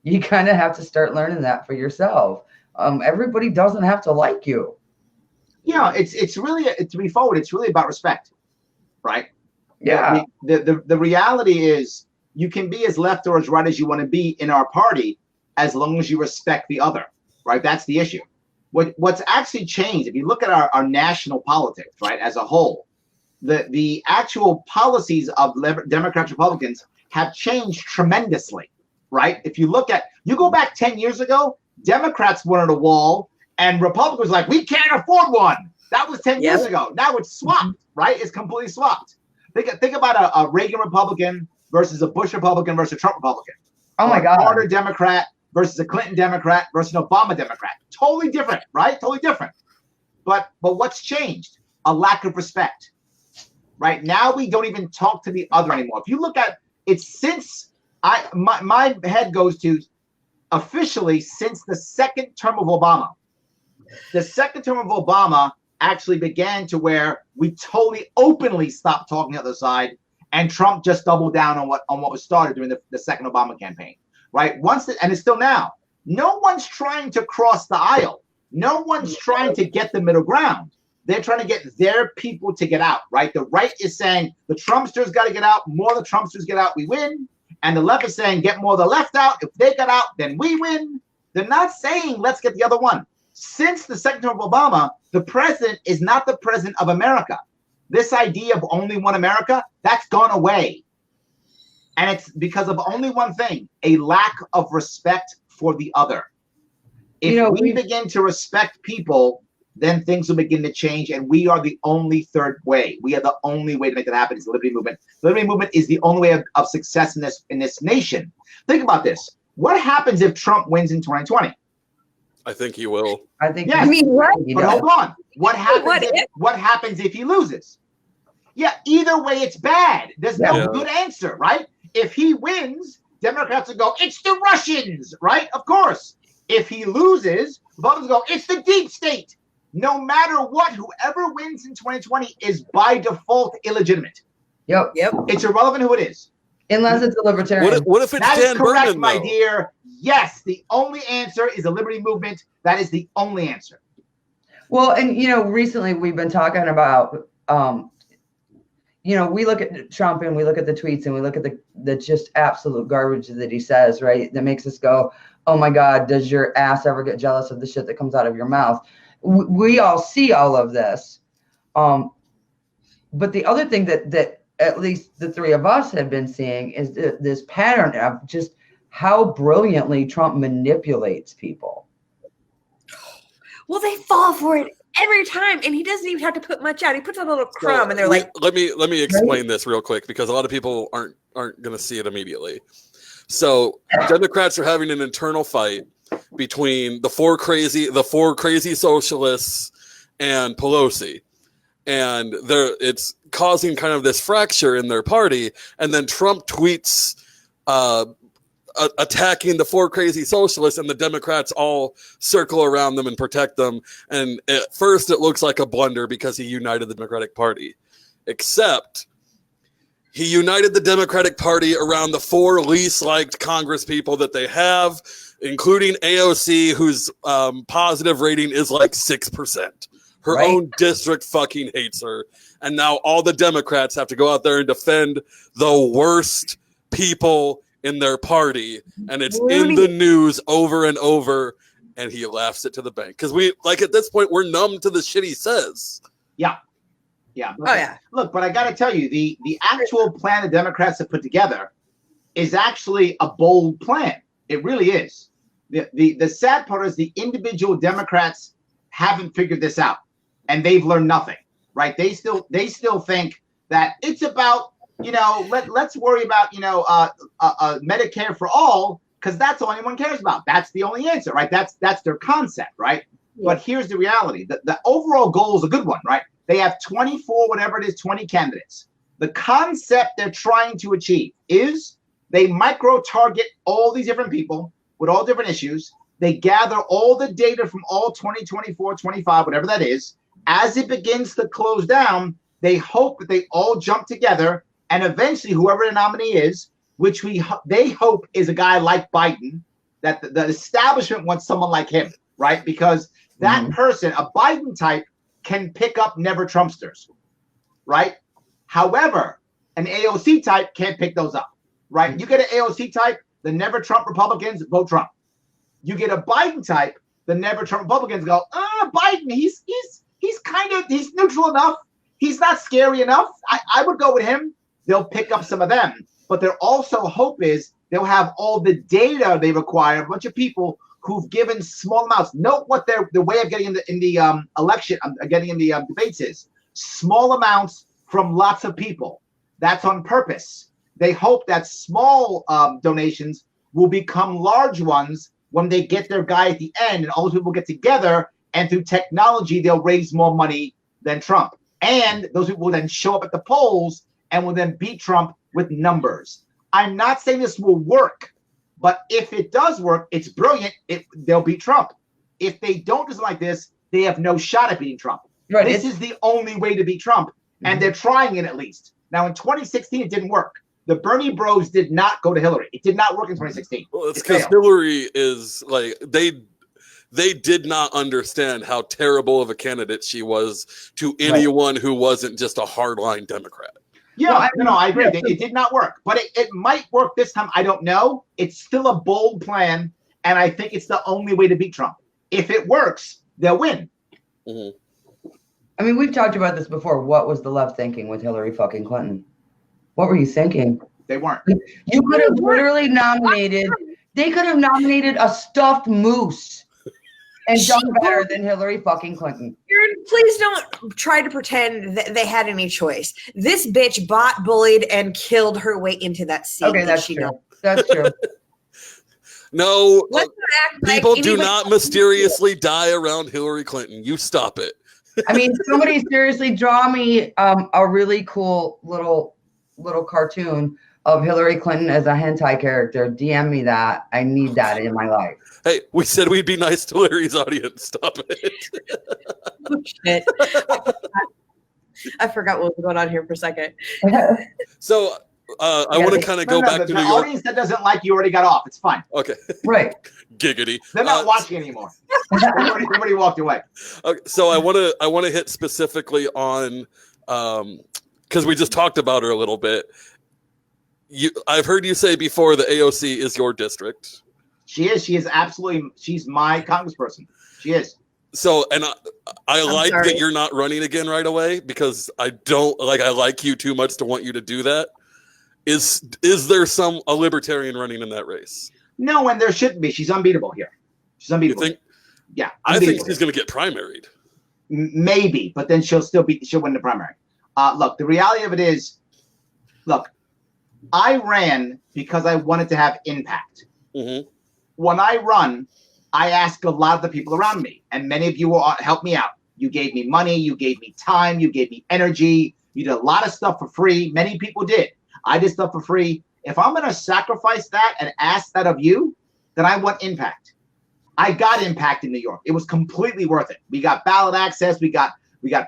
You kind of have to start learning that for yourself. Everybody doesn't have to like you. Yeah, it's really, to be forward, it's really about respect, right? Yeah. The reality is you can be as left or as right as you want to be in our party as long as you respect the other, right? That's the issue. What's actually changed, if you look at our national politics, right, as a whole, the actual policies of Democrats, Republicans have changed tremendously, right? If you go back 10 years ago, Democrats wanted a wall and Republicans were like, we can't afford one. That was 10 years ago. Now it's swapped, right? It's completely swapped. Think about a Reagan Republican versus a Bush Republican versus a Trump Republican. Oh my God. A Carter Democrat versus a Clinton Democrat versus an Obama Democrat. Totally different, right? Totally different. But what's changed? A lack of respect. Right now, we don't even talk to the other anymore. If you look at it, since my head goes to officially since the second term of Obama. The second term of Obama actually began to where we totally openly stopped talking to the other side, and Trump just doubled down on what was started during the second Obama campaign. Right? And it's still now. No one's trying to cross the aisle. No one's trying to get the middle ground. They're trying to get their people to get out, right? The right is saying the Trumpsters got to get out. More the Trumpsters get out, we win. And the left is saying get more of the left out. If they get out, then we win. They're not saying let's get the other one. Since the second term of Obama, the president is not the president of America. This idea of only one America, that's gone away. And it's because of only one thing, a lack of respect for the other. If we begin to respect people, then things will begin to change, and we are the only third way. We are the only way to make that happen is the liberty movement. The liberty movement is the only way of success in this nation. Think about this. What happens if Trump wins in 2020? I think he will. I think. Yes. I mean, what? But hold on. What happens if he loses? Yeah, either way, it's bad. There's no good answer, right? If he wins, Democrats will go, it's the Russians, right? Of course. If he loses, Republicans go, it's the deep state. No matter what, whoever wins in 2020 is by default illegitimate. Yep. It's irrelevant who it is. Unless it's a libertarian. What if it's that Dan is correct, Burnham, my though? dear. Yes, the only answer is the liberty movement. That is the only answer. Well, and recently we've been talking about, we look at Trump and we look at the tweets and we look at the just absolute garbage that he says, right? That makes us go, oh my God, does your ass ever get jealous of the shit that comes out of your mouth? We all see all of this. But the other thing that at least the three of us have been seeing is this pattern of just how brilliantly Trump manipulates people. Well, they fall for it every time, and he doesn't even have to put much out. He puts a little crumb, and they're like, let me explain this real quick, because a lot of people aren't going to see it immediately. So Democrats are having an internal fight between the four crazy socialists and Pelosi, and it's causing kind of this fracture in their party. And then Trump tweets attacking the four crazy socialists, and the Democrats all circle around them and protect them. And at first it looks like a blunder because he united the Democratic Party, except he united the Democratic Party around the four least liked Congress people that they have, including AOC, whose positive rating is like 6%. Her own district fucking hates her. And now all the Democrats have to go out there and defend the worst people in their party. And it's in the news over and over. And he laughs it to the bank. Because at this point, we're numb to the shit he says. Yeah. Look, but I got to tell you, the actual plan the Democrats have put together is actually a bold plan. It really is. The sad part is the individual Democrats haven't figured this out, and they've learned nothing, right? They still think that it's about, let's worry about, Medicare for all, because that's all anyone cares about. That's the only answer, right? That's their concept, right? Yeah. But here's the reality. The overall goal is a good one, right? They have 20 candidates. The concept they're trying to achieve is they micro-target all these different people with all different issues. They gather all the data from all 2024, 25, whatever that is. As it begins to close down, they hope that they all jump together, and eventually whoever the nominee is, which they hope is a guy like Biden, that the establishment wants someone like him, right? Because that person, a Biden type, can pick up never Trumpsters, right? However, an AOC type can't pick those up, right? You get an AOC type, the never Trump Republicans vote Trump. You get a Biden type, the never Trump Republicans go, Biden, he's neutral enough. He's not scary enough. I would go with him. They'll pick up some of them. But their also hope is they'll have all the data they require, a bunch of people who've given small amounts. Note what the way of getting in the election, getting in the debates is. Small amounts from lots of people. That's on purpose. They hope that small donations will become large ones when they get their guy at the end, and all those people get together, and through technology, they'll raise more money than Trump. And those people will then show up at the polls and will then beat Trump with numbers. I'm not saying this will work, but if it does work, it's brilliant. They'll beat Trump. If they don't do something like this, they have no shot at beating Trump. Right. This is the only way to beat Trump, and they're trying it at least. Now, in 2016, it didn't work. The Bernie bros did not go to Hillary. It did not work in 2016. Well, it's because Hillary is like they did not understand how terrible of a candidate she was to anyone who wasn't just a hardline Democrat. Yeah, I agree. It did not work, but it might work this time. I don't know. It's still a bold plan, and I think it's the only way to beat Trump. If it works, they'll win. Mm-hmm. I mean, we've talked about this before. What was the left thinking with Hillary fucking Clinton? What were you thinking? They weren't. You could have literally nominated. They could have nominated a stuffed moose and done better than Hillary fucking Clinton. Erin, please don't try to pretend that they had any choice. This bitch bought, bullied, and killed her way into that seat. Okay, that's true. That's true. No, people do not mysteriously die around Hillary Clinton. You stop it. I mean, somebody seriously draw me a really cool little cartoon of Hillary Clinton as a hentai character. DM me that. I need that in my life. Hey, we said we'd be nice to Larry's audience. Stop it. Oh, shit. I forgot what was going on here for a second. So I want to kind of go back to New York. The audience that doesn't like you already got off. It's fine. Okay. Right. Giggity. They're not watching anymore. Everybody walked away. Okay, so I want to hit specifically on because we just talked about her a little bit. I've heard you say before the AOC is your district. She is. She is absolutely. She's my congressperson. She is. So, and I like that you're not running again right away because I don't like. I like you too much to want you to do that. Is there a libertarian running in that race? No, and there shouldn't be. She's unbeatable here. She's unbeatable. You think? Yeah, I think she's going to get primaried. Maybe, but then she'll win the primary. Look, the reality of it is, look, I ran because I wanted to have impact. Mm-hmm. When I run, I ask a lot of the people around me, and many of you will help me out. You gave me money, you gave me time, you gave me energy. You did a lot of stuff for free. Many people did. I did stuff for free. If I'm going to sacrifice that and ask that of you, then I want impact. I got impact in New York. It was completely worth it. We got ballot access. We got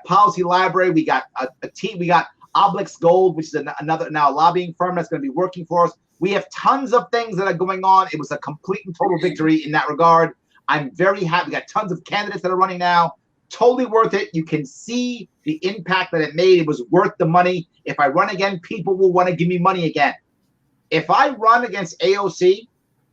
policy library. We got a team. We got Obelix Gold, which is another now lobbying firm that's going to be working for us. We have tons of things that are going on. It was a complete and total victory in that regard. I'm very happy. We got tons of candidates that are running now. Totally worth it. You can see the impact that it made. It was worth the money. If I run again, people will want to give me money again. If I run against AOC,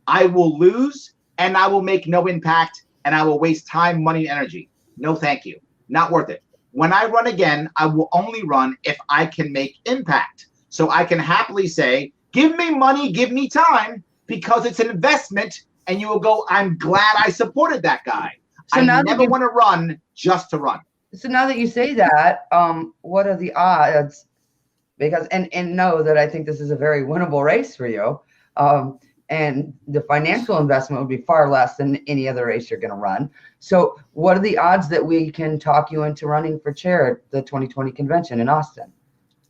I will lose and I will make no impact and I will waste time, money, and energy. No, thank you. Not worth it. When I run again, I will only run if I can make impact. So I can happily say, give me money, give me time, because it's an investment. And you will go, I'm glad I supported that guy. So I never want to run just to run. So now that you say that, what are the odds? Because and know that I think this is a very winnable race for you. And the financial investment would be far less than any other race you're going to run. So what are the odds that we can talk you into running for chair at the 2020 convention in Austin?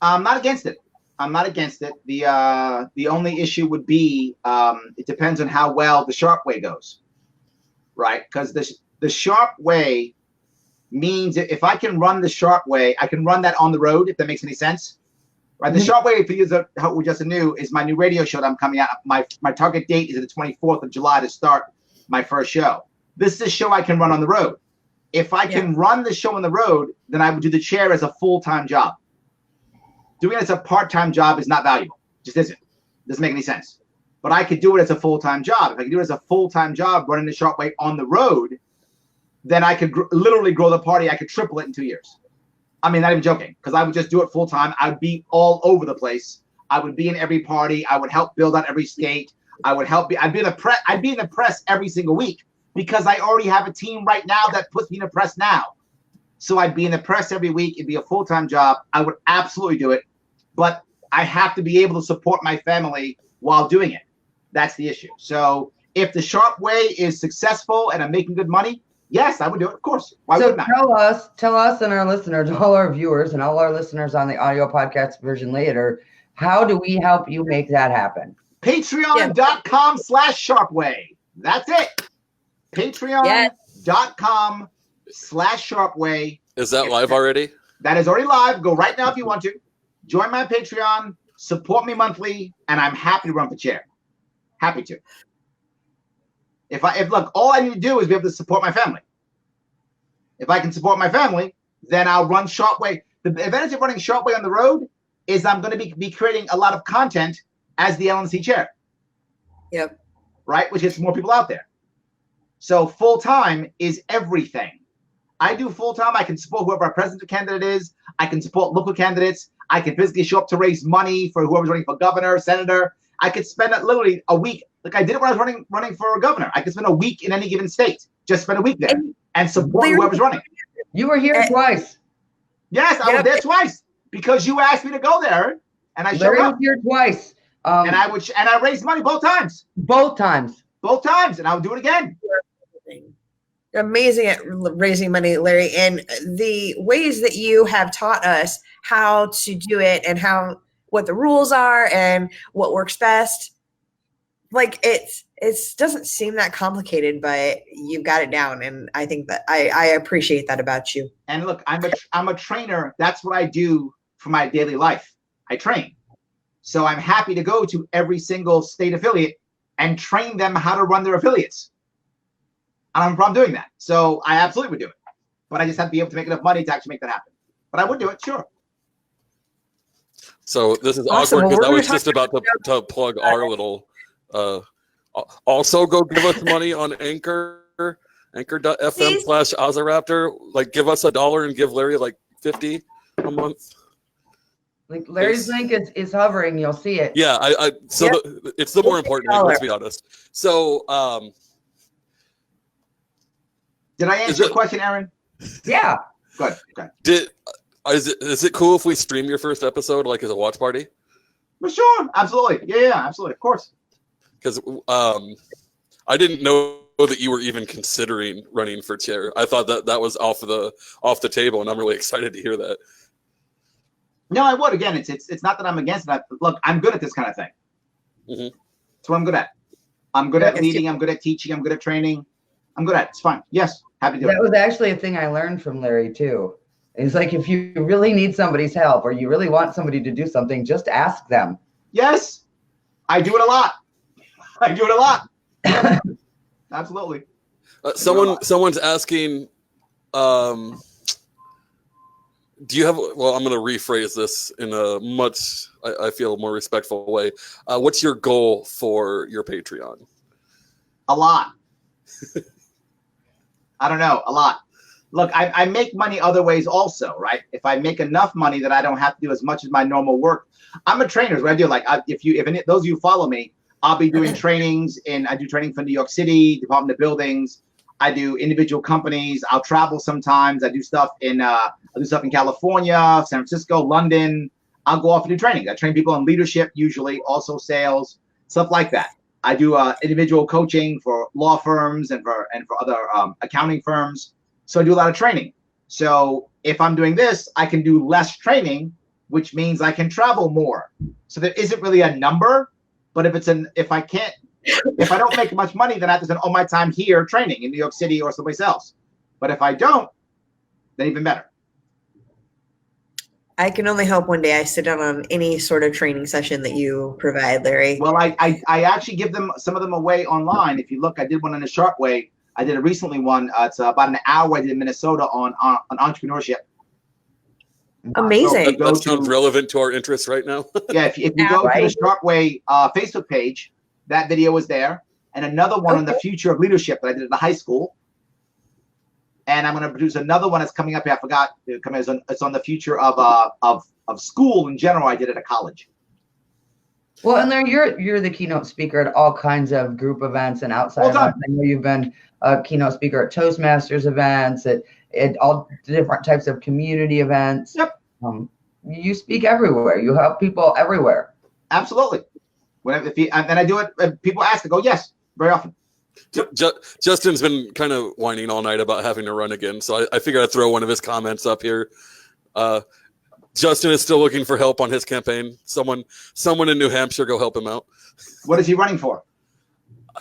I'm not against it. The only issue would be it depends on how well the Sharpe Way goes, right? Because the Sharpe Way means that if I can run the Sharpe Way, I can run that on the road, if that makes any sense. Right. The Sharpe Way, for you who just new, is my new radio show that I'm coming out. My target date is the 24th of July to start my first show. This is a show I can run on the road. If I can run the show on the road, then I would do the chair as a full-time job. Doing it as a part-time job is not valuable. Just isn't. Doesn't make any sense. But I could do it as a full-time job. If I could do it as a full-time job running the Sharpe Way on the road, then I could literally grow the party. I could triple it in 2 years. I mean, not even joking, because I would just do it full time. I would be all over the place. I would be in every party. I would help build out every state. I'd be in the press. I'd be in the press every single week because I already have a team right now that puts me in the press now. So I'd be in the press every week. It'd be a full-time job. I would absolutely do it, but I have to be able to support my family while doing it. That's the issue. So if the Sharpe Way is successful and I'm making good money, yes, I would do it, of course. Why wouldn't I? Tell us and our listeners, all our viewers and all our listeners on the audio podcast version later, how do we help you make that happen? Patreon.com/Sharpe Way. That's it. Patreon.com/Sharpe Way. Is that live already? That is already live. Go right now if you want to. Join my Patreon, support me monthly, and I'm happy to run for chair. Happy to. If look, all I need to do is be able to support my family. If I can support my family, then I'll run Sharpe Way. The advantage of running Sharpe Way on the road is I'm going to be creating a lot of content as the LNC chair. Yep. Right, which gets more people out there. So full time is everything. I do full time. I can support whoever our president candidate is. I can support local candidates. I can physically show up to raise money for whoever's running for governor, senator. I could spend literally a week. Like I did it when I was running for a governor. I could spend a week in any given state. Just spend a week there and support whoever's running. You were here twice. Yes, I was there twice because you asked me to go there, and I showed up. Was here twice. And I raised money both times. Both times, and I'll do it again. You're amazing at raising money, Larry, and the ways that you have taught us how to do it and what the rules are and what works best. Like it doesn't seem that complicated, but you've got it down, and I think that I appreciate that about you. And look, I'm a trainer. That's what I do for my daily life. I train, so I'm happy to go to every single state affiliate and train them how to run their affiliates. I don't have a problem doing that. So I absolutely would do it, but I just have to be able to make enough money to actually make that happen. But I would do it, sure. So this is awesome. Awkward because I was just about to plug our little. Also, go give us money on anchor.fm/Raptor. Like, give us $1 and give Larry like 50 a month. Like Larry's link is hovering. You'll see it. Yeah, it's the more important thing. Let's be honest. So, did I answer your question, Erin? Yeah. Good. Okay. Is it cool if we stream your first episode like as a watch party? For sure, absolutely. Yeah, absolutely, of course. Because I didn't know that you were even considering running for chair. I thought that was off the table, and I'm really excited to hear that. No, I would. Again, it's not that I'm against it. Look, I'm good at this kind of thing. Mm-hmm. That's what I'm good at. I'm good at leading. I'm good at teaching. I'm good at training. I'm good at it. It's fine. Yes, happy to do it. That was actually a thing I learned from Larry too. It's like if you really need somebody's help or you really want somebody to do something, just ask them. Yes, I do it a lot. Absolutely. Someone's asking, do you have? Well, I'm going to rephrase this in a much, I feel, more respectful way. What's your goal for your Patreon? A lot. I don't know. A lot. Look, I make money other ways also, right? If I make enough money that I don't have to do as much as my normal work, I'm a trainer. Is what I do. Like, if those of you follow me, I'll be doing trainings, and I do training for New York City, Department of Buildings. I do individual companies. I'll travel sometimes. I do stuff in California, San Francisco, London. I'll go off and do training. I train people in leadership, usually, also sales, stuff like that. I do individual coaching for law firms and for other accounting firms. So I do a lot of training. So if I'm doing this, I can do less training, which means I can travel more. So there isn't really a number, but if I don't make much money, then I have to spend all my time here training in New York City or someplace else. But if I don't, then even better. I can only hope one day I sit down on any sort of training session that you provide, Larry. Well, I actually give them some of them away online. If you look, I did one in the Sharpe Way. I did a recently one. It's about an hour I did in Minnesota on entrepreneurship. Amazing. That sounds relevant to our interests right now. Yeah, if you go to the Sharpe Way Facebook page, that video is there. And another one on the future of leadership that I did at the high school. And I'm going to produce another one that's coming up here. I forgot. It's on the future of school in general. I did at a college. Well, and Larry, you're the keynote speaker at all kinds of group events and outside events. I know you've been a keynote speaker at Toastmasters events, at all different types of community events. Yep. You speak everywhere. You help people everywhere. Absolutely. And I do it. People ask, I go, yes, very often. Justin's been kind of whining all night about having to run again, so I figured I'd throw one of his comments up here. Justin is still looking for help on his campaign. Someone in New Hampshire, go help him out. What is he running for?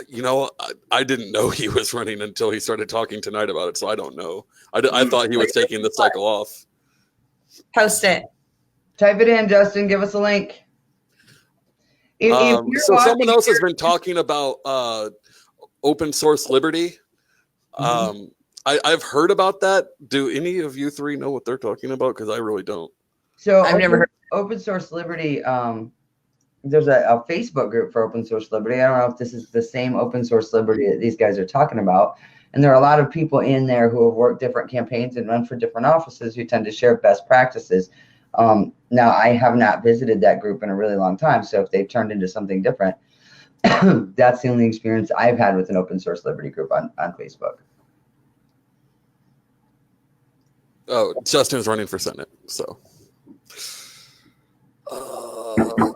You know, I didn't know he was running until he started talking tonight about it, so I don't know. I thought he was taking the cycle off. Post it. Type it in, Justin. Give us a link. So someone else has been talking about open source liberty. I've heard about that. Do any of you three know what they're talking about? Because I really don't. So I've never heard open source liberty. There's a Facebook group for open source liberty. I don't know if this is the same open source liberty that these guys are talking about. And there are a lot of people in there who have worked different campaigns and run for different offices who tend to share best practices. Now, I have not visited that group in a really long time. So if they've turned into something different, that's the only experience I've had with an open source liberty group on Facebook. Oh, Justin's running for Senate, so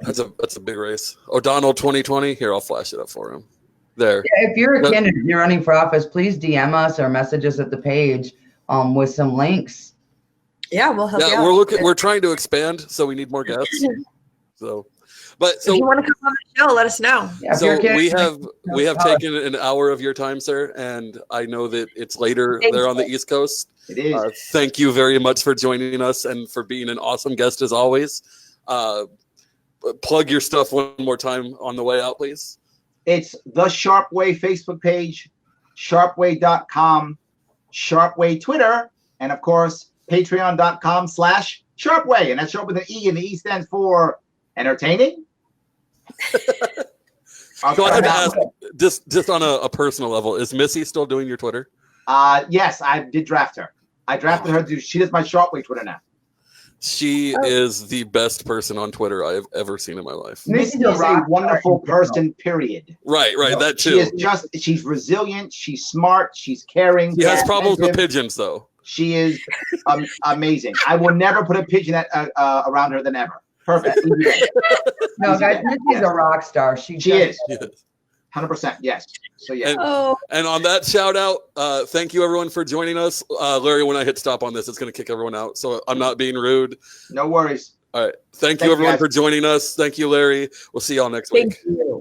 that's a big race. O'Donnell 2020. Here, I'll flash it up for him. There. Yeah, if you're a candidate, you're running for office, please DM us or message us at the page with some links. Yeah, we'll help you out. We're trying to expand, so we need more guests. So if you want to come on the show, let us know. Yeah, so we have taken an hour of your time, sir, and I know that it's later there on the East Coast. It is. Thank you very much for joining us and for being an awesome guest as always. Plug your stuff one more time on the way out, please. It's the Sharpe Way Facebook page, sharpeway.com, Sharpe Way Twitter, and of course, patreon.com/Sharpe Way. And that's Sharpe with an E, and the E stands for entertaining. So I had to ask, just on a personal level, is Missy still doing your Twitter? Yes, I did draft her. I drafted her. She does my Sharpe Way Twitter now. She is the best person on Twitter I have ever seen in my life. Missy is a wonderful person, period. Right, that too. She's resilient, she's smart, she's caring. She has problems with pigeons, though. She is amazing. I will never put a pigeon around her than ever. Perfect. No, guys, Missy's a rock star. She is. 100%, yes. So yeah. And on that shout out, thank you everyone for joining us. Larry, when I hit stop on this, it's going to kick everyone out. So I'm not being rude. No worries. All right. Thank you everyone for joining us. Thank you, Larry. We'll see y'all next week. Thank you.